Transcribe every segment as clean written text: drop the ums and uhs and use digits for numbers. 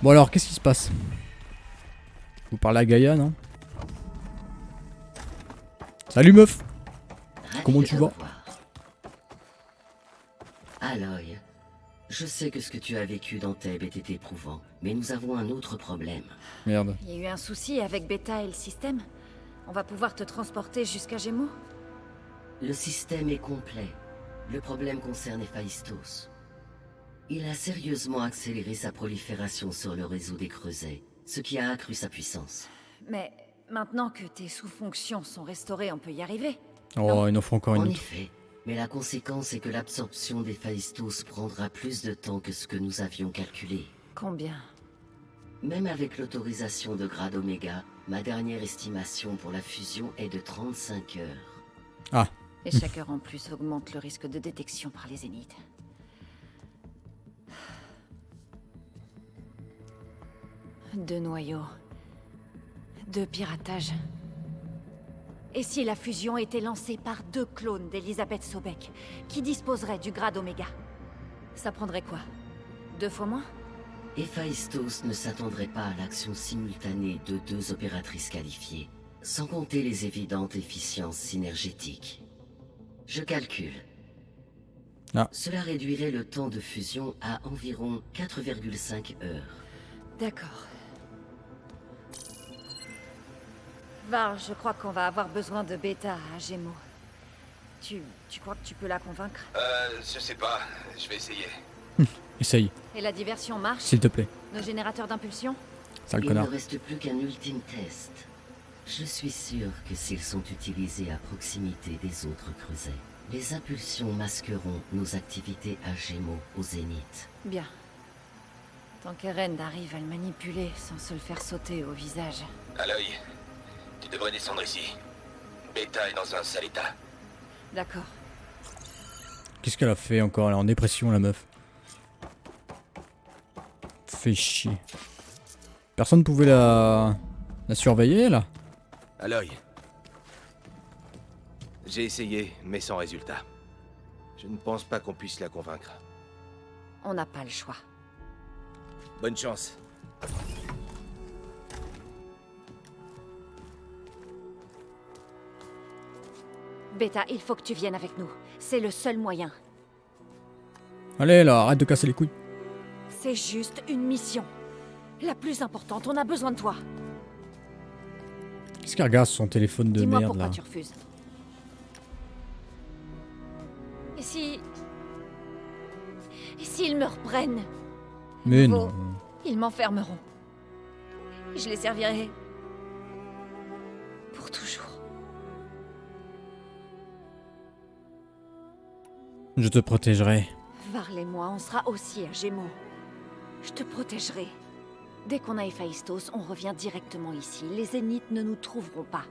Bon alors, qu'est-ce qui se passe? Vous parlez à Gaïa, non? Salut meuf! Comment tu vas? Aloy, je sais que ce que tu as vécu dans Thèbes était éprouvant, mais nous avons un autre problème. Merde. Il y a eu un souci avec Beta et le système. On va pouvoir te transporter jusqu'à Gémeaux. Le système est complet. Le problème concerne Héphaïstos. Il a sérieusement accéléré sa prolifération sur le réseau des creusets, ce qui a accru sa puissance. Mais maintenant que tes sous-fonctions sont restaurées, on peut y arriver. Oh, il en faut encore une En autre. effet, mais la conséquence est que l'absorption d'Héphaïstos prendra plus de temps que ce que nous avions calculé. Combien? Même avec l'autorisation de grade Oméga, ma dernière estimation pour la fusion est de 35 heures. Ah, Et chaque heure en plus augmente le risque de détection par les zéniths. 2 noyaux. 2 piratages. Et si la fusion était lancée par 2 clones d'Elisabeth Sobek, qui disposeraient du grade Oméga? Ça prendrait quoi? 2 fois moins? Héphaïstos ne s'attendrait pas à l'action simultanée de 2 opératrices qualifiées, sans compter les évidentes efficiences synergétiques. Je calcule. Ah. Cela réduirait le temps de fusion à environ 4,5 heures. D'accord. Var, je crois qu'on va avoir besoin de Beta à Gémeaux. Tu crois que tu peux la convaincre? Je sais pas. Je vais essayer. essaye, Et la diversion marche? s'il te plaît. Nos générateurs d'impulsion? Sale Il connard. ne reste plus qu'un ultime test. Je suis sûr que s'ils sont utilisés à proximité des autres creusets, les impulsions masqueront nos activités à Gémeaux au zénith. Bien. Tant qu'Eren arrive à le manipuler sans se le faire sauter au visage. Aloy, tu devrais descendre ici. Beta est dans un sale état. D'accord. Qu'est-ce qu'elle a fait encore? Elle est en dépression, la meuf. Fait chier. Personne pouvait la surveiller, là? Aloy. J'ai essayé, mais sans résultat. Je ne pense pas qu'on puisse la convaincre. On n'a pas le choix. Bonne chance. Beta, il faut que tu viennes avec nous. C'est le seul moyen. Allez, là, arrête de casser les couilles. C'est juste une mission. La plus importante, on a besoin de toi. Qu'est-ce qu'elle regarde sur son téléphone de Dis-moi merde, pourquoi là? tu refuses. Et si... Et s'ils me reprennent? Mais Bon. non. Ils m'enfermeront. Je les servirai... pour toujours. Je te protégerai. Varl et moi, on sera aussi à Gémeaux. Je te protégerai. Dès qu'on a Héphaïstos, on revient directement ici. Les zéniths ne nous trouveront pas.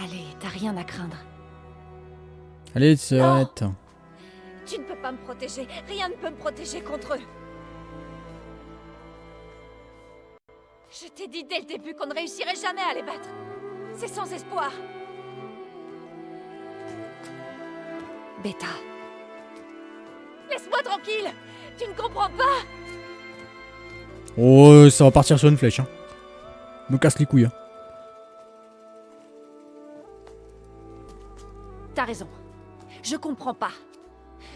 Allez, t'as rien à craindre. Allez, arrête. Tu ne peux pas me protéger. Rien ne peut me protéger contre eux. Je t'ai dit dès le début qu'on ne réussirait jamais à les battre. C'est sans espoir. Beta. Laisse-moi tranquille. Tu ne comprends pas. Oh, ça va partir sur une flèche, hein. Me casse les couilles, hein. T'as raison. Je comprends pas.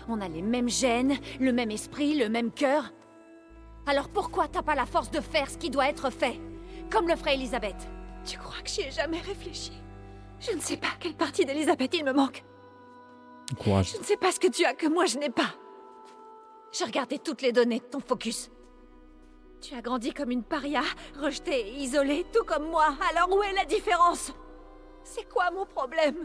On a les mêmes gènes, le même esprit, le même cœur. Alors pourquoi t'as pas la force de faire ce qui doit être fait? Comme le ferait Elisabeth. Tu crois que j'y ai jamais réfléchi? Je ne sais pas quelle partie d'Elisabeth il me manque. Courage. Je ne sais pas ce que tu as que moi je n'ai pas. J'ai regardé toutes les données de ton focus. Tu as grandi comme une paria, rejetée et isolée, tout comme moi. Alors où est la différence? C'est quoi mon problème?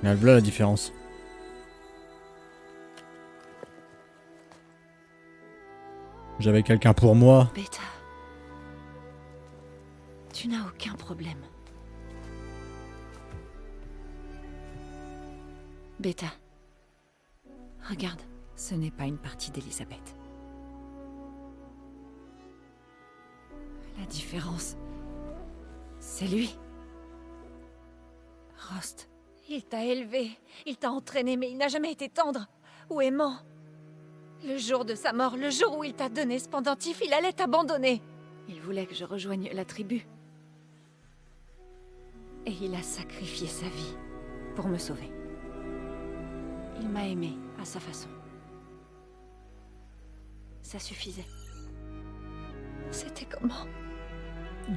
Là, voilà la différence. J'avais quelqu'un pour moi. Beta, tu n'as aucun problème. Beta, Regarde, ce n'est pas une partie d'Elisabeth. La différence, c'est lui. Rost. Il t'a élevé, il t'a entraîné, mais il n'a jamais été tendre ou aimant. Le jour de sa mort, le jour où il t'a donné ce pendentif, il allait t'abandonner. Il voulait que je rejoigne la tribu. Et il a sacrifié sa vie pour me sauver. Il m'a aimé à sa façon. Ça suffisait. C'était comment?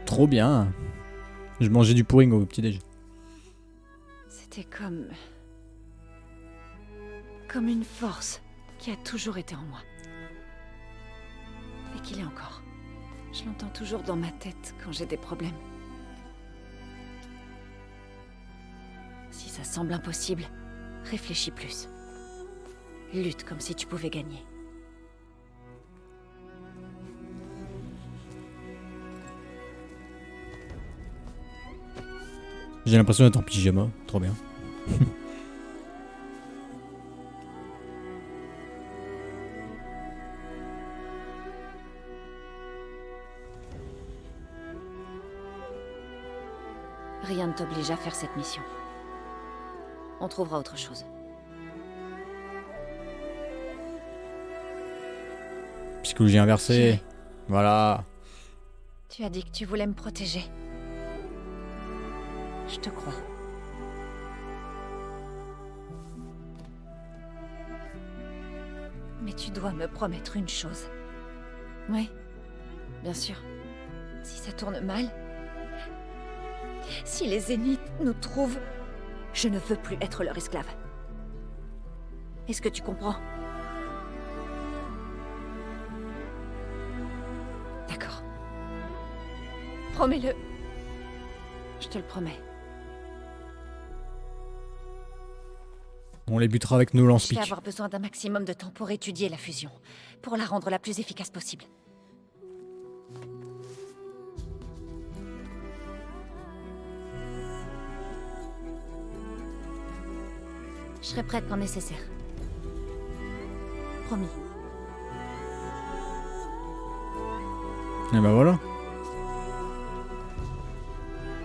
Trop bien. Je mangeais du pudding au petit-déj. C'était comme une force qui a toujours été en moi. Et qu'il est encore. Je l'entends toujours dans ma tête quand j'ai des problèmes. Si ça semble impossible, réfléchis plus. Lutte comme si tu pouvais gagner. J'ai l'impression d'être en pyjama. Trop bien. Rien ne t'oblige à faire cette mission. On trouvera autre chose. Psychologie inversée. Voilà. Tu as dit que tu voulais me protéger. Je te crois. Mais tu dois me promettre une chose. Oui, bien sûr. Si ça tourne mal, si les Zéniths nous trouvent, je ne veux plus être leur esclave. Est-ce que tu comprends? D'accord. Promets-le. Je te le promets. On les butera avec nos Je vais lance-piques. avoir besoin d'un maximum de temps pour étudier la fusion, pour la rendre la plus efficace possible. Je serai prête quand nécessaire. Promis. Et bah voilà.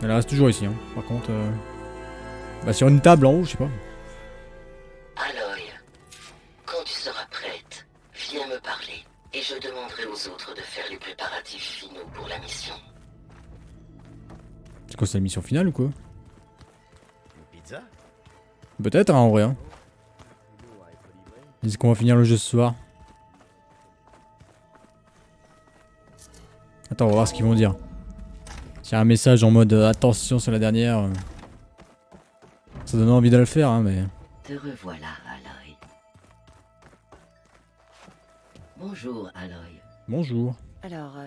Elle reste toujours ici, hein. Par contre, bah sur une table en haut, je sais pas. Aloy, quand tu seras prête, viens me parler et je demanderai aux autres de faire les préparatifs finaux pour la mission. C'est quoi, c'est la mission finale ou quoi? Une pizza? Peut-être, hein, en vrai. Hein. Est-ce qu'on va finir le jeu ce soir? Attends, on va voir ce qu'ils vont dire. S'il y a un message en mode attention sur la dernière, ça donne envie de le faire, hein, mais. Te revoilà, Aloy. Bonjour, Aloy. Bonjour. Alors,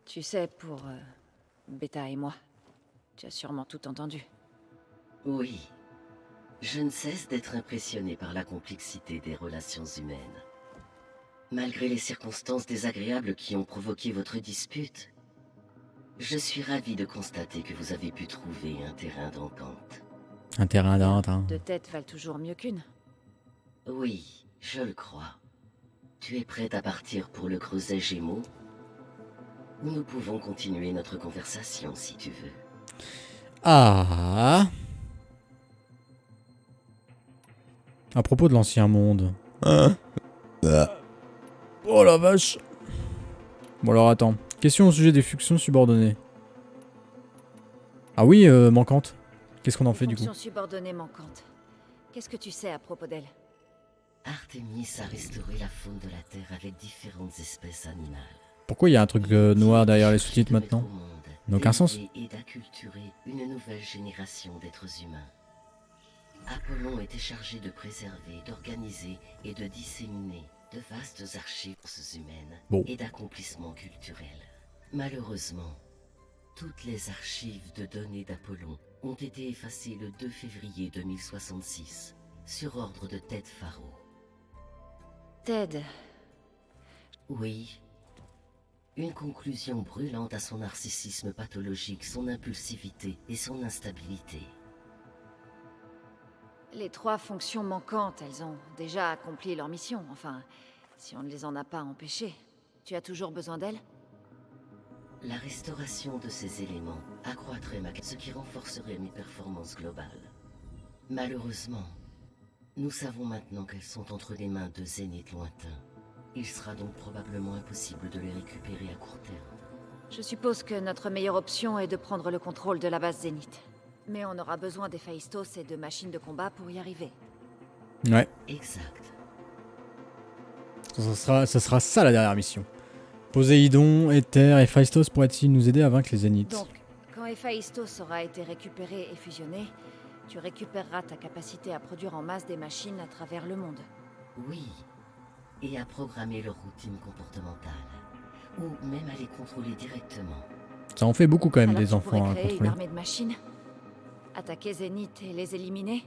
tu sais, pour Beta et moi, tu as sûrement tout entendu. Oui. Je ne cesse d'être impressionné par la complexité des relations humaines. Malgré les circonstances désagréables qui ont provoqué votre dispute, je suis ravi de constater que vous avez pu trouver un terrain d'entente. Un terrain d'entente, hein. Deux têtes valent toujours mieux qu'une. Oui, je le crois. Tu es prête à partir pour le creuset Gémeaux? Nous pouvons continuer notre conversation si tu veux. Ah. À propos de l'ancien monde. Oh la vache. Bon alors attends. Question au sujet des fonctions subordonnées. Ah oui, manquante. Qu'est-ce qu'on en fait du coup? Fonction subordonnée manquante. Qu'est-ce que tu sais à propos d'elle? Artemis a restauré la faune de la Terre avec différentes espèces animales. Pourquoi il y a un truc noir derrière les sous-titres maintenant? N'a aucun sens. Et d'acculturer une nouvelle génération d'êtres humains. Apollon était chargé de préserver, d'organiser et de disséminer de vastes archives humaines et d'accomplissements culturels. Malheureusement, toutes les archives de données d'Apollon ont été effacées le 2 février 2066, sur ordre de Ted Faro. Ted. Oui. Une conclusion brûlante à son narcissisme pathologique, son impulsivité et son instabilité. Les 3 fonctions manquantes, elles ont déjà accompli leur mission. Enfin, si on ne les en a pas empêchées. Tu as toujours besoin d'elles? La restauration de ces éléments accroîtrait ce qui renforcerait mes performances globales. Malheureusement, nous savons maintenant qu'elles sont entre les mains de Zénith lointains. Il sera donc probablement impossible de les récupérer à court terme. Je suppose que notre meilleure option est de prendre le contrôle de la base Zénith. Mais on aura besoin d'Héphaïstos et de machines de combat pour y arriver. Ouais. Exact. Ça sera ça la dernière mission. Poséidon, Éther et Héphaïstos pourraient-ils nous aider à vaincre les Zéniths? Donc, quand Héphaïstos aura été récupéré et fusionné, tu récupéreras ta capacité à produire en masse des machines à travers le monde. Oui. Et à programmer leur routine comportementale. Ou même à les contrôler directement. Ça en fait beaucoup quand même Alors des tu enfants pourrais à créer une contrôler. armée de machines, attaquer Zénith et les éliminer.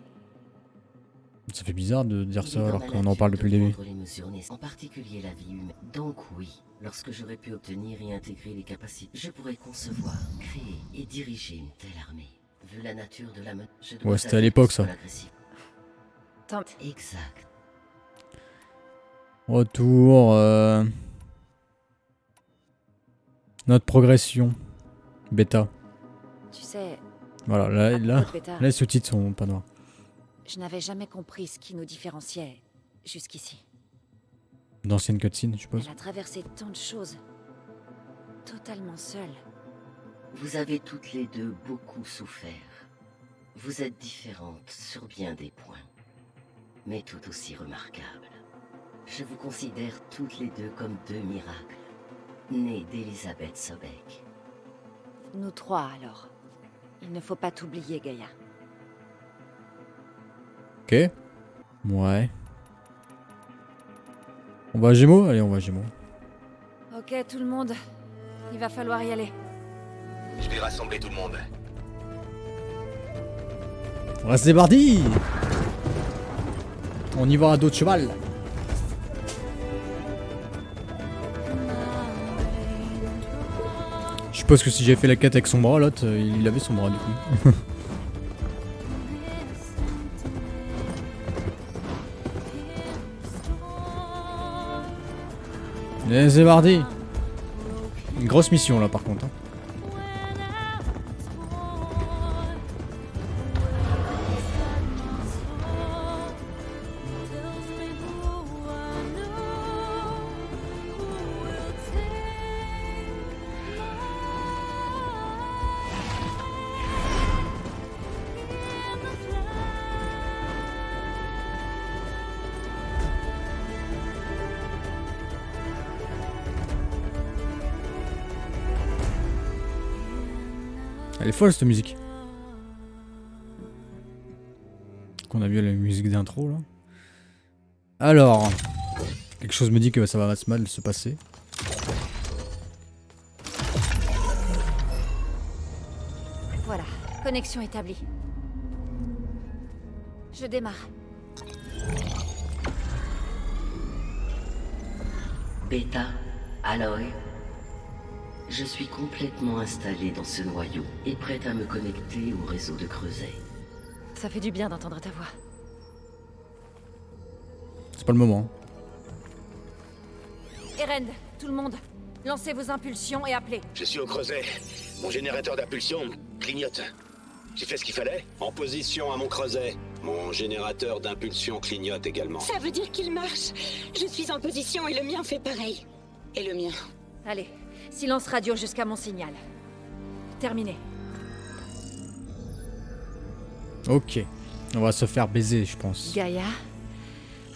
Ça fait bizarre de dire Il ça est dans alors ma qu'on en nature parle de depuis le début. prendre les mesures nécessaires, en particulier la vie humaine. Donc oui, lorsque j'aurai pu obtenir et intégrer les capacités, je pourrais concevoir, créer et diriger une telle armée. Vu la nature de la meute, je dois Ouais, c'était à avouer l'époque, que ça. soit l'agressif. Tant... Exact. Retour. Notre progression. Bêta. Tu sais, Voilà, à là, propos de Beta, là les sous-titres sont pas noirs. je n'avais jamais compris ce qui nous différenciait jusqu'ici. D'anciennes cutscenes, je suppose. Elle a traversé tant de choses, totalement seule. Vous avez toutes les deux beaucoup souffert. Vous êtes différentes sur bien des points, mais tout aussi remarquables. Je vous considère toutes les deux comme 2 miracles, nés d'Elisabeth Sobek. Nous 3 alors. Il ne faut pas t'oublier, Gaïa. Ok. Ouais. On va à Gémeaux? Allez, on va à Gémeaux. Ok, tout le monde. Il va falloir y aller. Je vais rassembler tout le monde. C'est parti. On y va à dos de cheval. Je suppose que si j'avais fait la quête avec son bras, l'autre, il avait son bras du coup. Et c'est parti. Une grosse mission là par contre. Hein. Elle est folle cette musique. Qu'on a vu la musique d'intro là. Alors, quelque chose me dit que ça va mal se passer. Voilà, connexion établie. Je démarre. Beta, Aloy, je suis complètement installé dans ce noyau et prête à me connecter au réseau de Creuset. Ça fait du bien d'entendre ta voix. C'est pas le moment. Erend, tout le monde, lancez vos impulsions et appelez. Je suis au creuset. Mon générateur d'impulsion clignote. J'ai fait ce qu'il fallait. En position à mon creuset. Mon générateur d'impulsion clignote également. Ça veut dire qu'il marche. Je suis en position et le mien fait pareil. Et le mien. Allez, silence radio jusqu'à mon signal. Terminé. Ok. On va se faire baiser, je pense. Gaïa,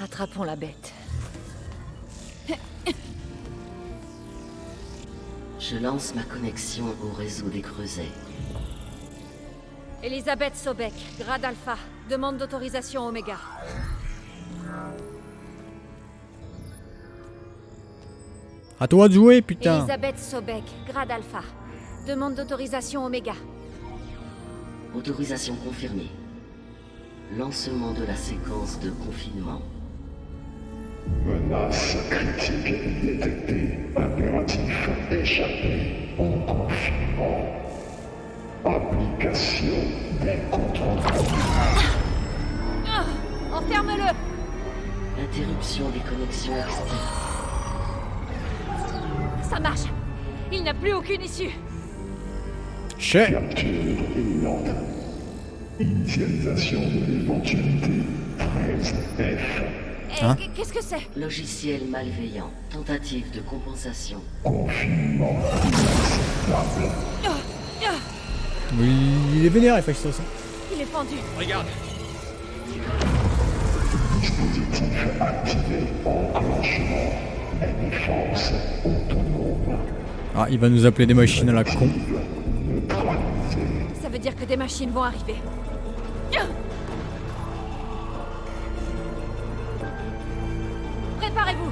attrapons la bête. Je lance ma connexion au réseau des Creusets. Elisabeth Sobek, grade alpha, demande d'autorisation Oméga. À toi de jouer, putain. Elisabeth Sobek, grade alpha, demande d'autorisation Oméga. Autorisation confirmée. Lancement de la séquence de confinement. Menace critique détectée. Impératif échappé en confinement. Application des contrôles. Enferme-le! Interruption des connexions externes. Ça marche! Il n'a plus aucune issue! Chais. Capture imminente. Initialisation de l'éventualité 13F. Eh, Hein? qu'est-ce que c'est? Logiciel malveillant. Tentative de compensation. Confinement inacceptable. Oui, il est vénère, Héphaïstos. Il est pendu. Regarde, Dispositif activé. Enclenchement. Défense autonome. Ah, il va nous appeler des machines à la con. Ça veut dire que des machines vont arriver. Préparez-vous!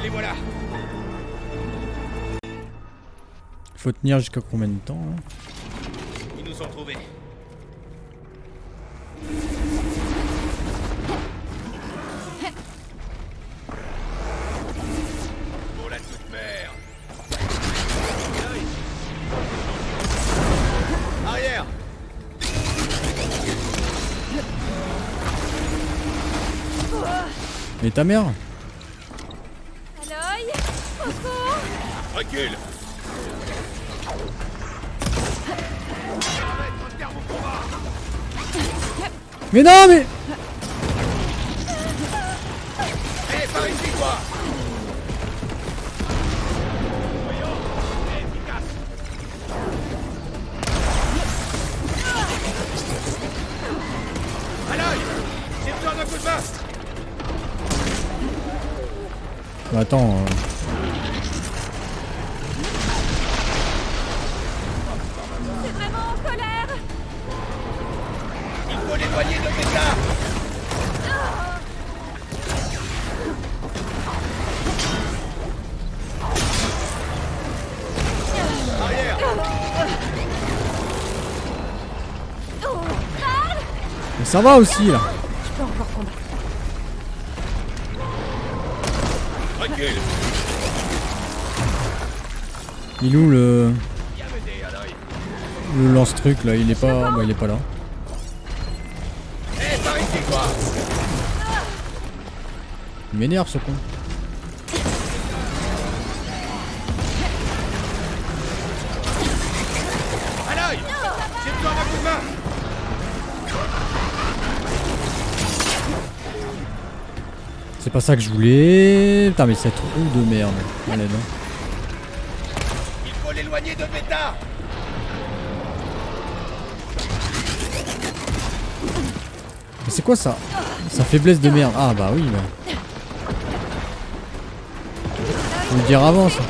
les voilà. Faut tenir jusqu'à combien de temps hein? Ils nous ont trouvés. Pour la toute mère. Arrière. Mais ta mère? Aloy! Au secours! Recule. Mais non, mais... Eh, par ici, toi. Aloy, j'ai besoin d'un coup de main. Bah, attends. C'est vraiment en colère! Il faut l'éloigner de Beta. Arrière. Oh! Karl! Mais ça va aussi, là. Je peux encore combattre. Recule. Il est où le... Viens m'aider, Aloy. Le lance-truc, là? Il est pas... Bah, il est pas là. Eh, par ici, quoi. Il m'énerve, ce con. Aloy, j'ai besoin d'un coup de main. C'est pas ça que je voulais. Putain, mais c'est trop de merde. Allez, non. Il faut l'éloigner de Beta. Mais c'est quoi ça? Sa faiblesse de merde. Ah, bah oui, bah. Faut le dire avant, ça.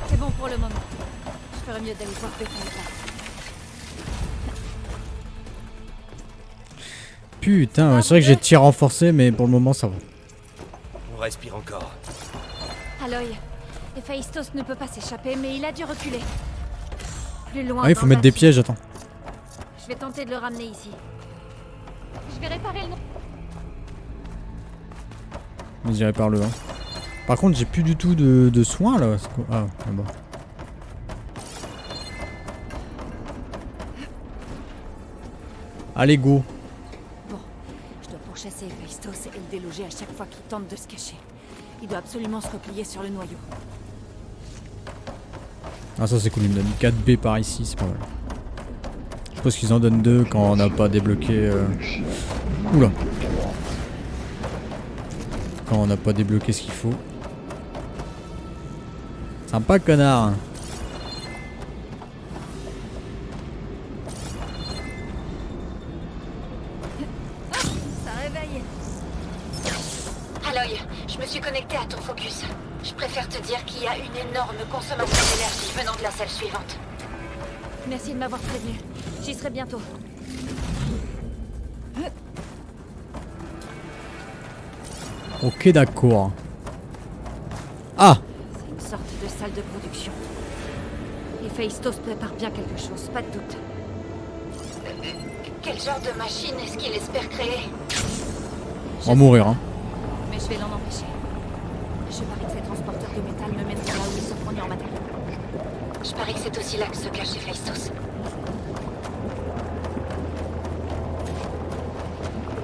C'est bon pour le moment. Je ferais mieux d'aller voir Beta là. Putain, ouais, c'est vrai que j'ai tir renforcé, mais pour le moment, ça va. On respire encore. Aloy, Héphaïstos ne peut pas s'échapper, mais il a dû reculer. Plus loin. Ah, il faut dans mettre la des ville. pièges, attends. Je vais tenter de le ramener ici. Je vais réparer le nom. Mais j'irai par le 1. Par contre, j'ai plus du tout de soins, là. C'est quoi? Ah, là-bas. Allez, go. Bon, je dois pourchasser Héphaïstos et le déloger à chaque fois qu'il tente de se cacher. Il doit absolument se replier sur le noyau. Ah, ça c'est cool, il me donne 4B par ici, c'est pas mal. Je suppose qu'ils en donnent 2 quand on n'a pas débloqué... Oula. Quand on n'a pas débloqué ce qu'il faut. Sympa, connard. Ça réveille. Aloy, je me suis connectée à ton focus. Je préfère te dire qu'il y a une énorme consommation d'énergie venant de la salle suivante. Merci de m'avoir prévenu. J'y serai bientôt. Ok, d'accord. Ah! C'est une sorte de salle de production. Héphaïstos prépare bien quelque chose, pas de doute. Quel genre de machine est-ce qu'il espère créer? On va mourir, hein. Mais je vais l'en empêcher. en matériel. Je parie que c'est aussi là que se cache Héphaïstos.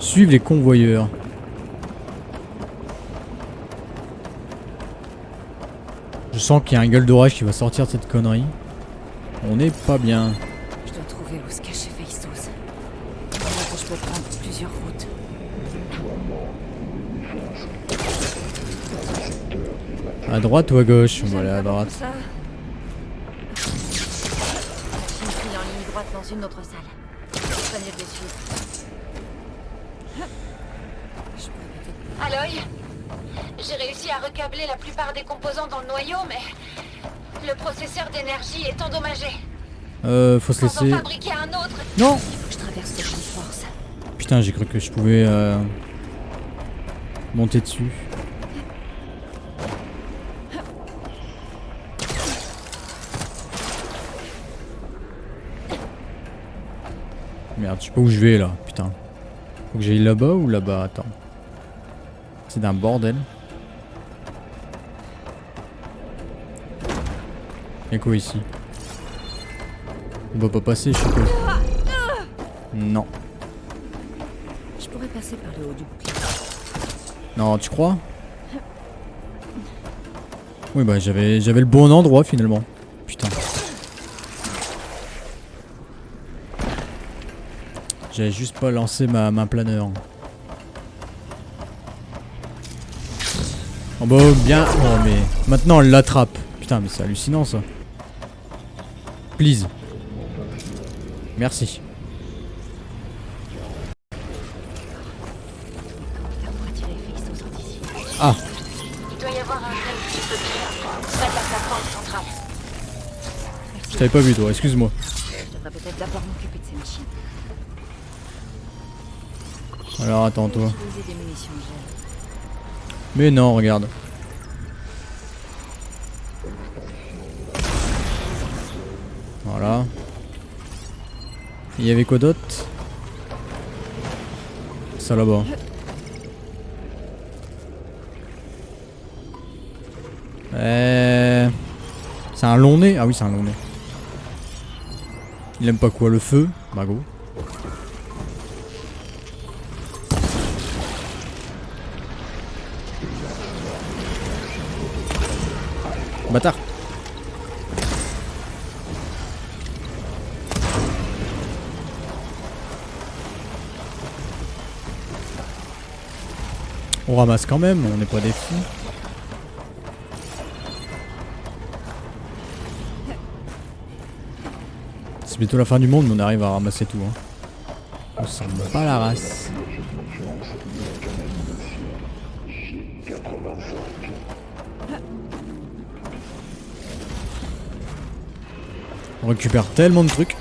Suivre les convoyeurs. Je sens qu'il y a un gueule d'orage qui va sortir de cette connerie. On n'est pas bien. Je dois trouver où se cache Héphaïstos. Je crois que je peux prendre plusieurs routes. À droite ou à gauche? Voilà, à droite. Ça. Machine file en ligne droite dans une autre salle. Je serais mieux de les suivre. Je pourrais peut-être... Aloy, j'ai réussi à recabler la plupart des composants dans le noyau, mais le processeur d'énergie est endommagé. Faut se Sans en laisser... fabriquer un autre. Non! Il faut que je traverse le champ de force. Putain, j'ai cru que je pouvais monter dessus. Merde, je sais pas où je vais là, putain. Faut que j'aille là-bas ou là-bas? Attends. C'est d'un bordel. Y'a quoi ici? On va pas passer, je suppose. Non. Je pourrais passer par le haut du bouclier. Non, tu crois? Oui, bah j'avais le bon endroit finalement. Putain. J'avais juste pas lancé ma planeur. Oh bah bien. Oh mais maintenant on l'attrape. Putain mais c'est hallucinant ça. Please. Merci. Faire pour attirer Héphaïstos en d'ici. Ah. Il doit y avoir un rail qui peut près de la plateforme centrale. Je t'avais pas vu toi, excuse-moi. Je devrais peut-être d'abord m'occuper de ces machines. Alors attends toi. Utiliser des munitions de gel. Mais non, regarde. Voilà. Il y avait quoi d'autre? Ça là-bas. C'est un long nez? Ah oui, c'est un long nez. Il aime pas quoi? Le feu? Bah go. Bâtard. On ramasse quand même, on n'est pas des fous. C'est bientôt la fin du monde, mais on arrive à ramasser tout. Hein. On s'en bat pas la race. On récupère tellement de trucs.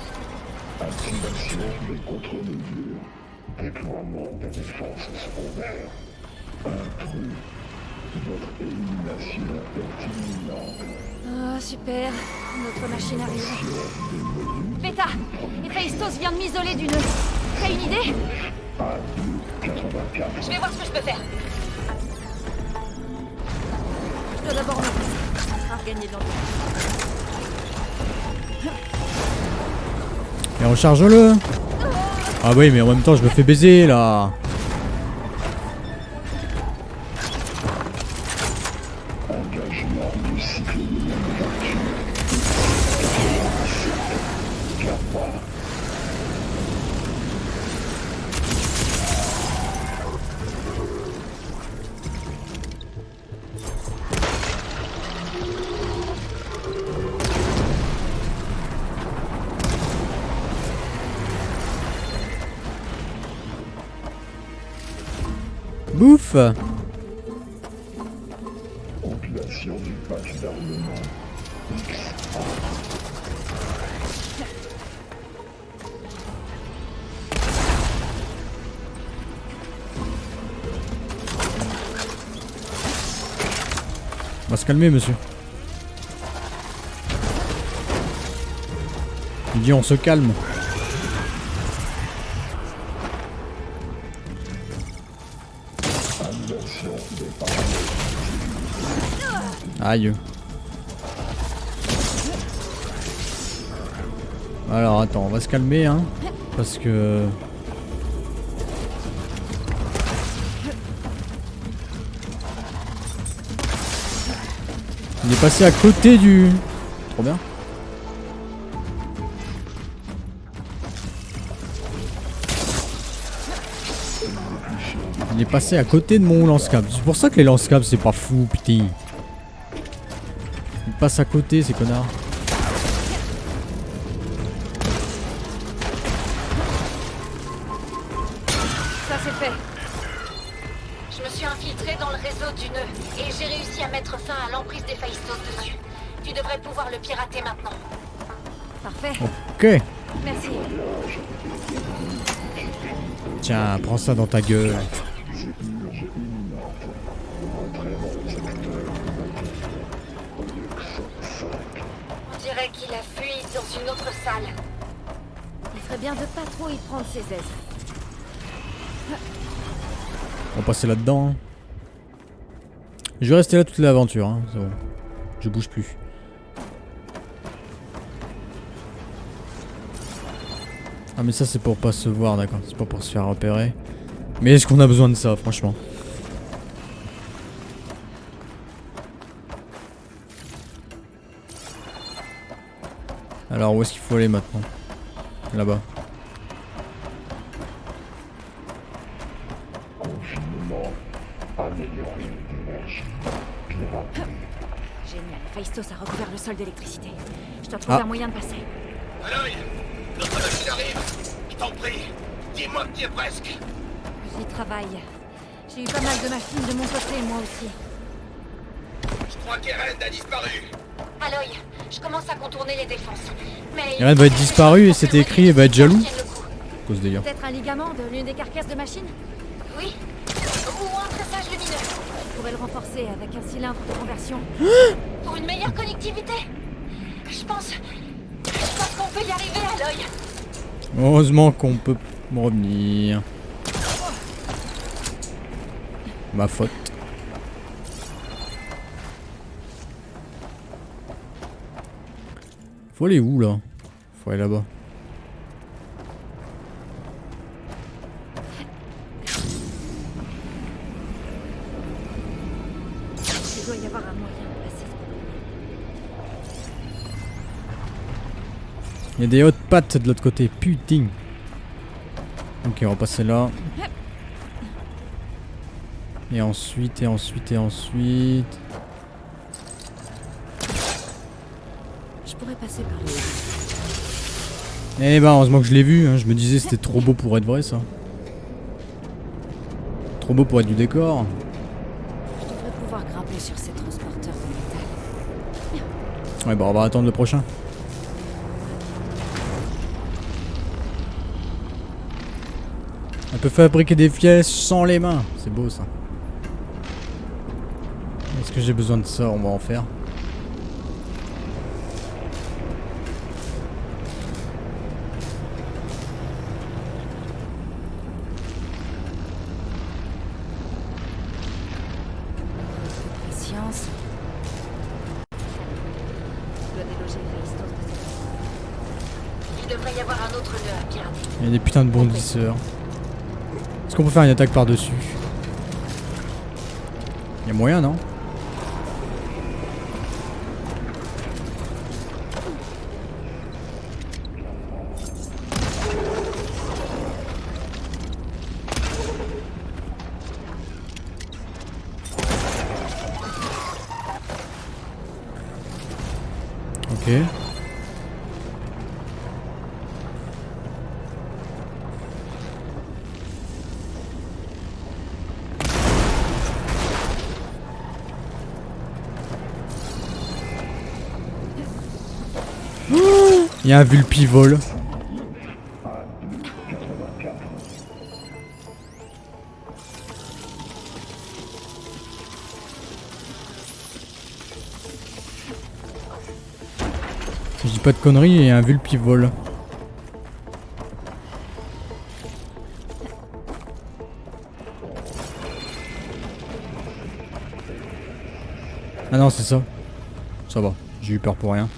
Activation des contre-mesures. Déploiement de défense secondaire. Intrus. Votre élimination est imminente. Ah, super. Notre machine arrive. Beta, Héphaïstos vient de m'isoler du nœud. T'as une idée? Je vais voir ce que je peux faire. Je dois d'abord me passer. Ça sera regagner de l'endroit. Et recharge-le. Ah oui, mais en même temps, je me fais baiser là. Engagement du cycle de manufacture. Bouffe. Compilation du pack d'armement. On va se calmer, monsieur. Il dit on se calme. Inversion des paramètres. Aïe. Alors attends, on va se calmer hein. Parce que... Il est passé à côté du... Trop bien. Il est passé à côté de mon lance-câble. C'est pour ça que les lance-câbles c'est pas fou, putain. Il passe à côté ces connards. Ça c'est fait. Je me suis infiltré dans le réseau du nœud et j'ai réussi à mettre fin à l'emprise des Phaistos dessus. Tu devrais pouvoir le pirater maintenant. Parfait. Ok. Merci. Tiens, prends ça dans ta gueule. On dirait qu'il a fui dans une autre salle. Il ferait bien de pas trop y prendre ses aises. On va passer là-dedans. Hein. Je vais rester là toute l'aventure. Hein. C'est bon. Je bouge plus. Ah mais ça c'est pour pas se voir, d'accord. C'est pas pour se faire repérer. Mais est-ce qu'on a besoin de ça, franchement? Alors où est-ce qu'il faut aller maintenant? Là-bas. Confinement, améliorer l'énergie, pirater. Génial. Phaistos a recouvert le sol d'électricité. Je dois trouver Ah. un moyen de passer. Aloy, notre machine arrive. Je t'en prie, dis-moi que tu es presque. J'y travaille. J'ai eu pas mal de machines de mon côté, moi aussi. Je crois qu'Eren a disparu. Aloy, je commence à contourner les défenses. Mais Eren va être disparu et c'était écrit, il va être jaloux. Cause délire. Peut-être un ligament de l'une des carcasses de machine? Oui. Ou un tressage lumineux. Je pourrais le renforcer avec un cylindre de conversion. Pour une meilleure connectivité. Je pense qu'on peut y arriver, Aloy. Heureusement qu'on peut revenir. Ma faute. Faut aller où là? Faut aller là-bas. Il doit y avoir un moyen de passer ce Il y a des hautes pattes de l'autre côté, putain. Ok, on va passer là. Et ensuite, et ensuite, et ensuite. Je pourrais passer par le... Eh ben, heureusement que je l'ai vu, hein. Je me disais c'était trop beau pour être vrai ça. Trop beau pour être du décor. Je devrais pouvoir grimper sur ces transporteurs de métal. Ouais, bah on va attendre le prochain. On peut fabriquer des pièces sans les mains. C'est beau ça. Est-ce que j'ai besoin de ça? On va en faire. Patience. Je dois déloger les Phaistos de cette zone. Il devrait y avoir un autre nœud à pirater. Il y a des putains de bondisseurs. Est-ce qu'on peut faire une attaque par-dessus? Il y a moyen, non? Ok. Il y a un vulpivole. Si je dis pas de conneries, il y a un vulpivole. Ah non, c'est ça. Ça va, j'ai eu peur pour rien.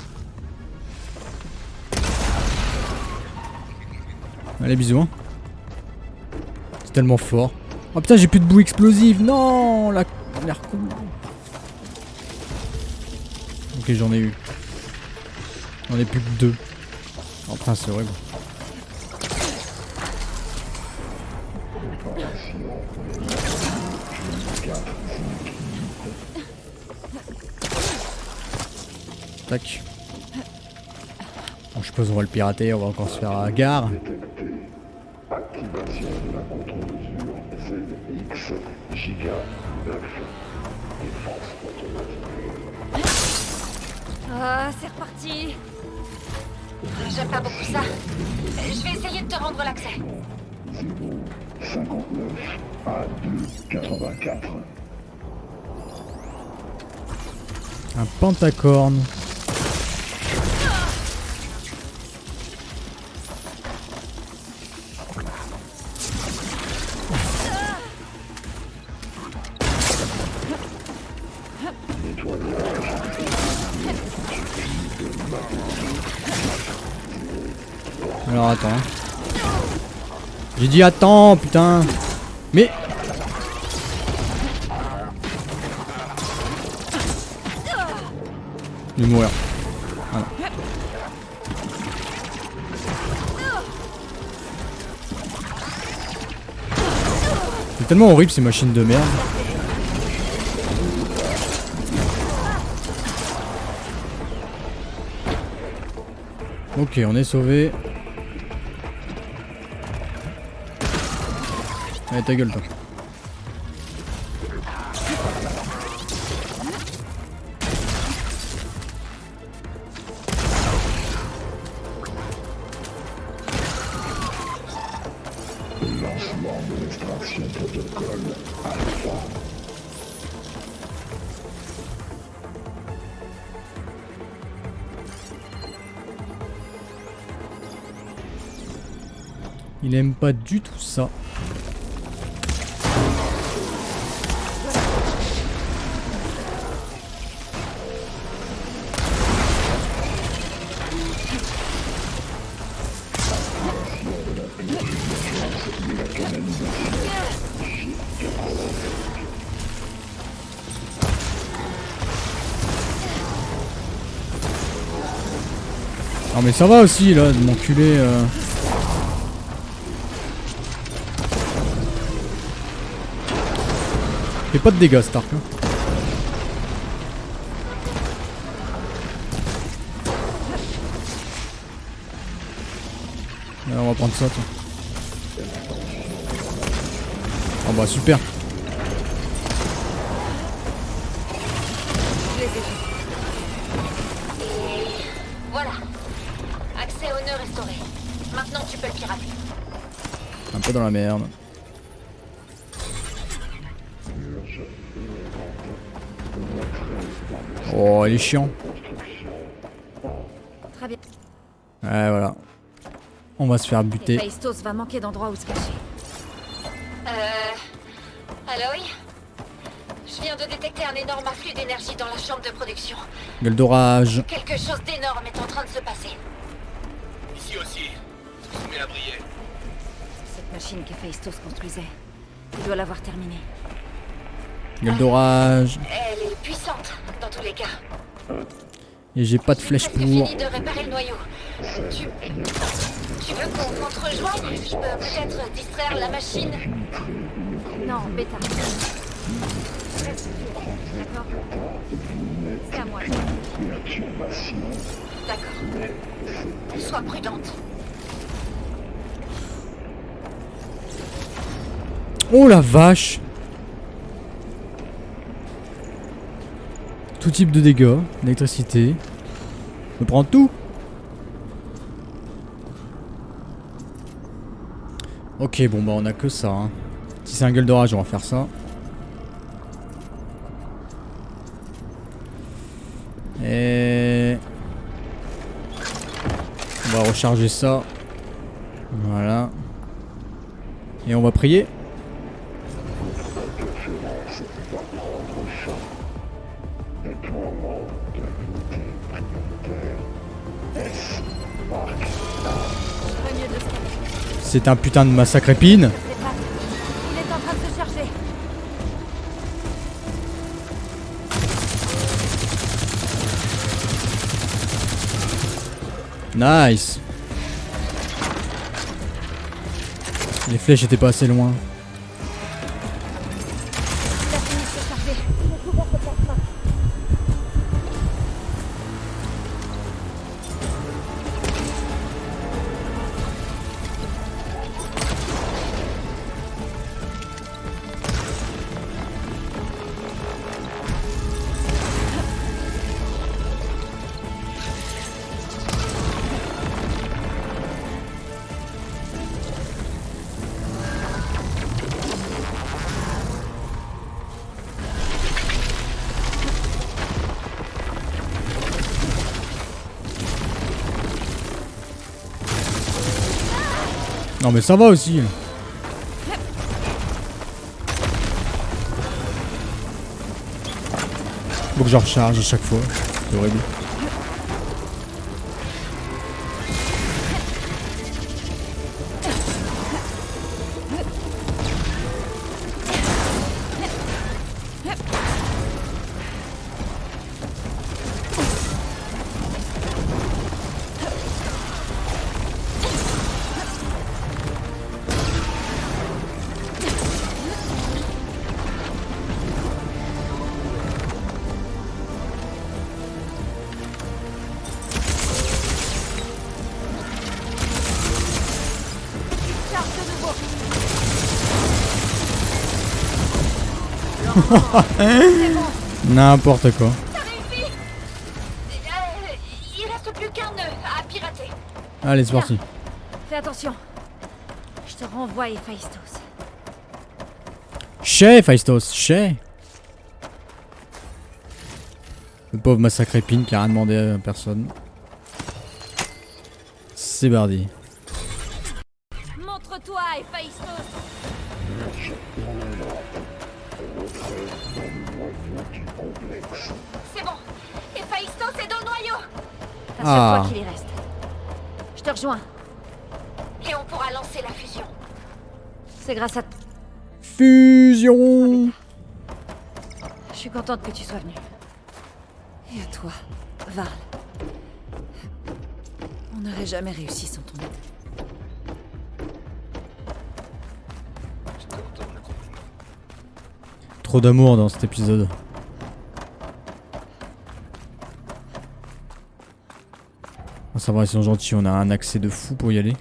Allez, bisous. Hein. C'est tellement fort. Oh putain, j'ai plus de boue explosive. Non, la l'air con. Ok, j'en ai eu. J'en ai plus que 2. Oh putain, c'est horrible. Tac. Bon, je suppose on va le pirater, on va encore se faire à la gare. Activation de la contre-mesure ZX Giga 9. Défense automatique. Ah, c'est reparti. J'aime pas beaucoup ça. Je vais essayer de te rendre l'accès. 059 A2 84. Un pentacorne. Alors attends. J'ai dit attends, putain. Mais... Je vais mourir. Voilà. C'est tellement horrible ces machines de merde. Ok, on est sauvé. Allez, ta gueule, toi. Lancement de l'extraction protocole Alpha. Il aime pas du tout ça. Non mais ça va aussi là de m'enculer. Fais pas de dégâts Stark. Hein. Alors, on va prendre ça toi. Oh bah super. Voilà. Accès au nœud restauré. Maintenant tu peux le pirater. Un peu dans la merde. Oh, il est chiant. Très bien. Ouais, voilà. On va se faire buter. Héphaïstos va manquer d'endroits où se cacher. Aloy? Je viens de détecter un énorme afflux d'énergie dans la chambre de production. Gueule d'orage. Quelque chose d'énorme est en train de se passer. Ici aussi. Tout se met à briller. Cette machine qu'Héphaïstos construisait, il doit l'avoir terminée. Gueule d'orage. Elle est puissante, dans tous les cas. Et j'ai pas de flèche J'ai pour. fini de réparer le noyau. Tu veux qu'on te rejoigne? Je peux peut-être distraire la machine. Non, Beta. Reste hier, d'accord? C'est à moi. D'accord. Sois prudente. Oh la vache. Tout type de dégâts, l'électricité. Je prends tout. Ok, bon bah on a que ça. Hein. Si c'est un gueule d'orage, on va faire ça. Et... on va recharger ça. Voilà. Et on va prier. Ferait mieux de se calmer. C'est un putain de massacre épine. C'est pas. Il est en train de se charger. Nice. Les flèches étaient pas assez loin. Il a fini de se charger. Le couvert se casse pas. Non mais ça va aussi. Faut que je recharge à chaque fois. C'est horrible. Charge de nouveau. N'importe quoi. Ça réussit. Il reste plus qu'un nœud à pirater. Allez, c'est parti. Fais attention. Je te renvoie Héphaïstos. Chez Héphaïstos, chez. Le pauvre massacre épine qui a rien demandé à personne. C'est bardi. Montre-toi, Héphaïstos. C'est bon. Héphaïstos est dans le noyau. Assure-toi Ah. qu'il y reste. Je te rejoins. Et on pourra lancer la fusion. C'est grâce à... Fusion. Je suis contente que tu sois venu. Et à toi, Varl. On n'aurait jamais réussi sans ton aide. Trop d'amour dans cet épisode. Ah, ça va, ils sont gentils, on a un accès de fou pour y aller.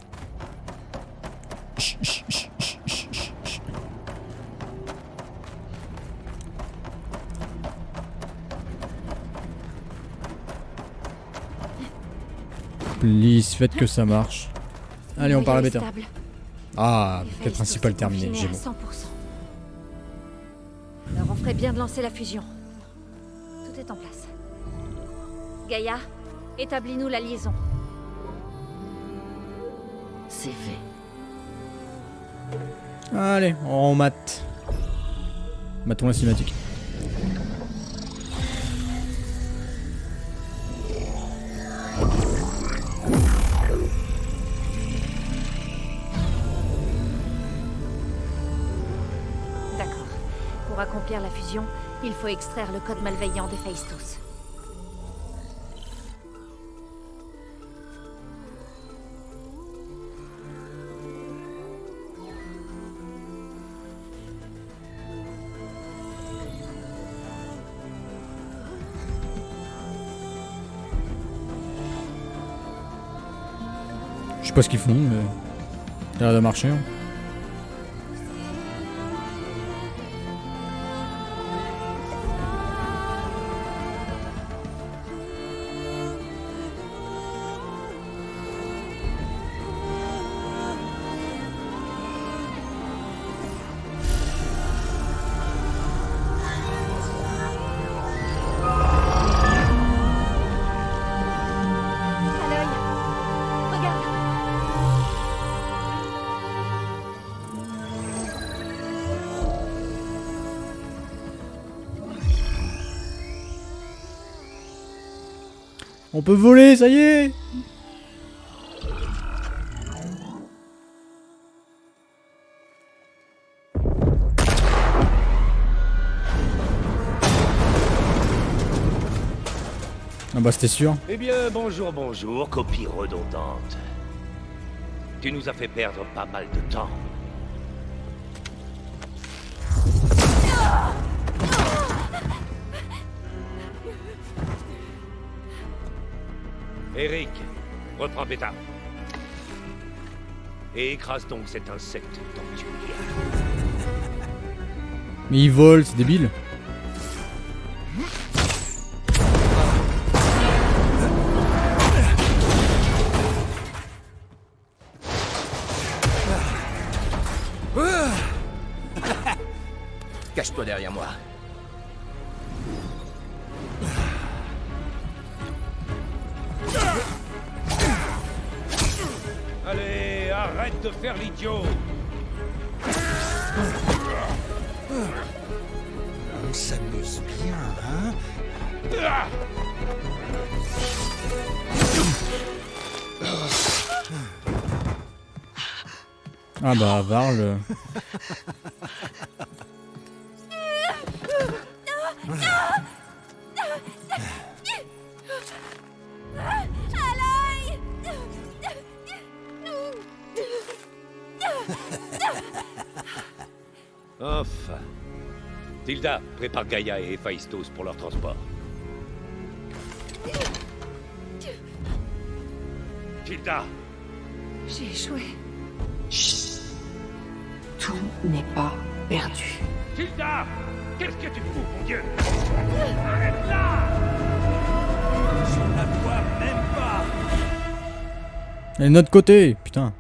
Chut, chut, chut, chut, chut, chut, chut. Please, faites que ça marche. Allez, on part à la bêta. Stable. Ah, Héphaïstos quête principale est terminée, confiné j'ai à bon. 100%. Alors on ferait bien de lancer la fusion. Tout est en place. Gaïa, établis-nous la liaison. C'est fait. Allez, on mate. Matons la cinématique. D'accord. Pour accomplir la fusion, il faut extraire le code malveillant d'Héphaïstos. Je sais pas ce qu'ils font, mais ça a l'air de marcher. Hein. À l'œil. Regarde. On peut voler, ça y est. Ah bah c'était sûr. Eh bien, bonjour, bonjour, copie redondante. Tu nous as fait perdre pas mal de temps. Eric, reprends Beta. Et écrase donc cet insecte tant que tu es bien. Mais il vole, c'est débile. Cache-toi derrière moi. Allez, arrête de faire l'idiot. On s'amuse bien, hein? Ah bah Varl. Enfin. Tilda, prépare Gaïa et Héphaïstos pour leur transport. Tilda! J'ai échoué. Tout n'est pas perdu. Tilda! Qu'est-ce que tu fous, mon Dieu? Arrête là! Je ne la vois même pas! Elle est de notre côté, putain.